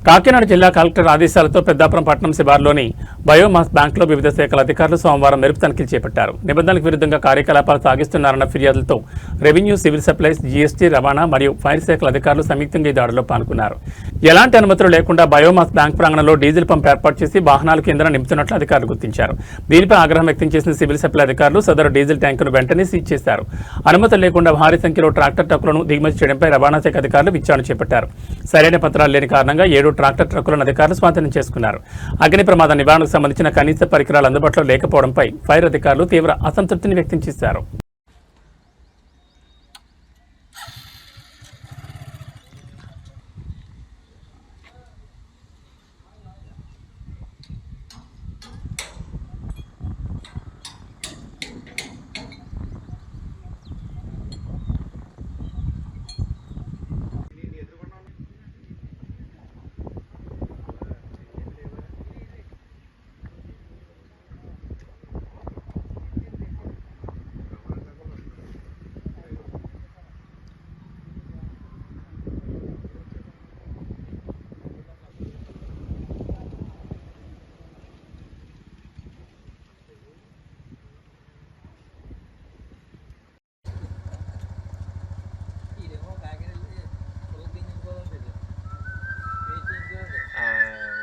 కాకినాడ జిల్లా కలెక్టర్ ఆదేశాలతో పెద్దాపురం పట్టణం శివార్లోని బయోమాస్ బ్యాంకులో వివిధ శాఖల అధికారులు సోమవారం మెరుపు తనిఖీలు చేపట్టారు. నిబంధనలకు విరుద్ధంగా కార్యకలాపాలు సాగిస్తున్నారన్న ఫిర్యాదులతో రెవెన్యూ, సివిల్ సప్లైస్, జీఎస్టీ, రవాణా మరియు ఫైర్ శాఖల అధికారులు సంయుక్తంగా ఈ దాడిలో పాల్గొన్నారు. ఎలాంటి అనుమతులు లేకుండా బయోమాస్ బ్యాంక్ ప్రాంగణంలో డీజిల్ పంప్ ఏర్పాటు చేసి వాహనాలకు ఇంధనం నింపుతున్నట్లు అధికారులు గుర్తించారు. దీనిపై ఆగ్రహం వ్యక్తం చేసిన సివిల్ సప్లై అధికారులు సదరు డీజిల్ ట్యాంకును వెంటనే సీజ్ చేశారు. అనుమతులు లేకుండా భారీ సంఖ్యలో ట్రాక్టర్ ట్రక్కులను దిగుమతి చేయడంపై రవాణా శాఖ అధికారులు విచారణ చేపట్టారు. సరైన పత్రాలు లేని కారణంగా 7 ట్రాక్టర్ ట్రక్కులను అధికారులు స్వాధీనం చేసుకున్నారు. అగ్ని ప్రమాద నివారణకు సంబంధించిన కనీస పరికరాలు అందుబాటులో లేకపోవడంపై ఫైర్ అధికారులు తీవ్ర అసంతృప్తిని వ్యక్తం చేశారు.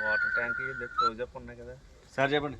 వాటర్ ట్యాంక్ క్లోజ్ అప్ ఉన్నాయి కదా సార్, చెప్పండి.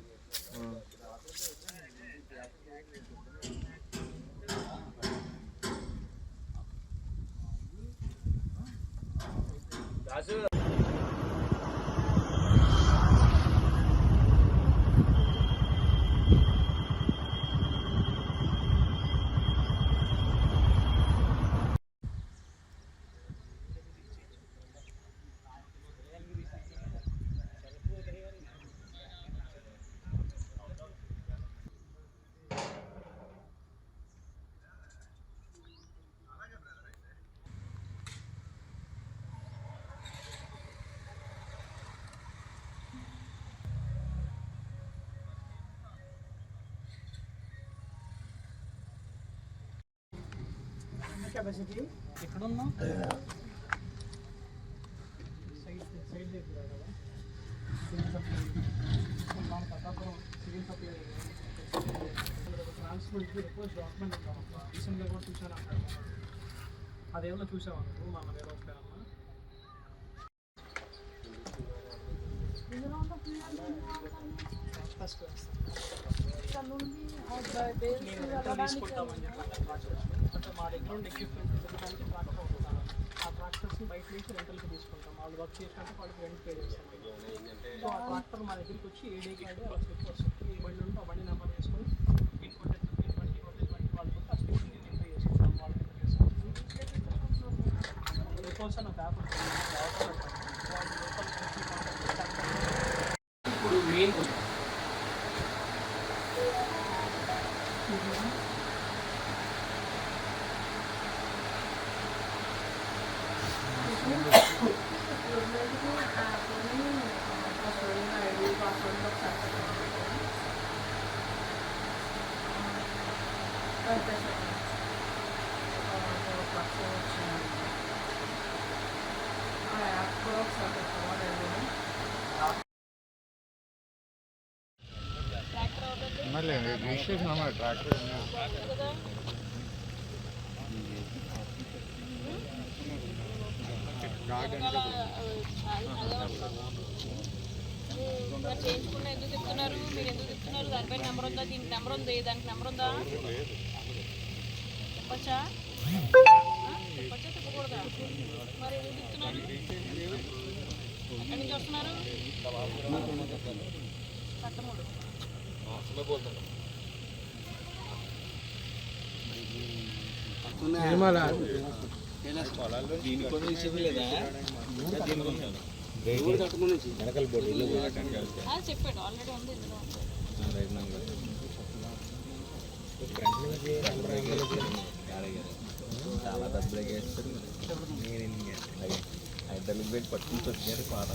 కెపాసిటీ ఎక్కడున్నా సైడ్ దగ్గర కదా సివిల్ సప్లై మన పెద్దాపురం సివిల్ సప్లై ట్రాన్స్పోర్ట్కి ఎక్కువ డాక్యుమెంట్ ఉంటామమ్మా. రీసెంట్గా కూడా చూసాను అక్కడ. అదేమన్నా చూసావా నువ్వు మన వేరే ఒక్క తీసుకుంటామని చెప్పి మా దగ్గర ఉండే ఎక్విప్మెంట్ ఎందుకంటే ట్రాక్టర్ అవుతుంటాను. ఆ ట్రాక్టర్స్ని బయట నుంచి రెంటల్కి తీసుకుంటాం. వాళ్ళు వర్క్ చేసినట్టు వాళ్ళకి రెంట్ పే చేస్తాం. సో ఆ ట్రాక్టర్ మా దగ్గరికి వచ్చి ఏడే కాడే వాళ్ళ స్లిప్ వస్తుంది. ఈ బండి ఉంటే ఆ బండి నెంబర్ వేసుకొని పిన్ కొట్టే 20 వాళ్ళకి ఆ స్లిప్ ఎంట్రీ చేసుకుంటాం. వాళ్ళు ఎంట్రీ చేసుకుంటాం. రిపోర్ట్స్ అని ఒక యాప్ ఉంటుంది. ఇప్పుడు మెయిన్ ట్రాక్టర్ చేయించుకున్న ఎందుకు చెప్తున్నారు? మీరు ఎందుకు చెప్తున్నారు? దానిపై నెంబర్ ఉందా? దీనికి నెంబర్ ఉంది, దానికి నెంబర్ ఉందా? చెప్పచ్చా? చెప్పచ్చా చెప్పకూడదా? మరి ఎందుకు చెప్తున్నారు? ఎక్కడి నుంచి వస్తున్నారు? కట్టమూడు. చెప్పాడు ఆల్రెడీ ఉంది. చాలా డబ్బులు వేస్తారు. 5 పెట్టి పట్టుకుంటూ వచ్చారు పాట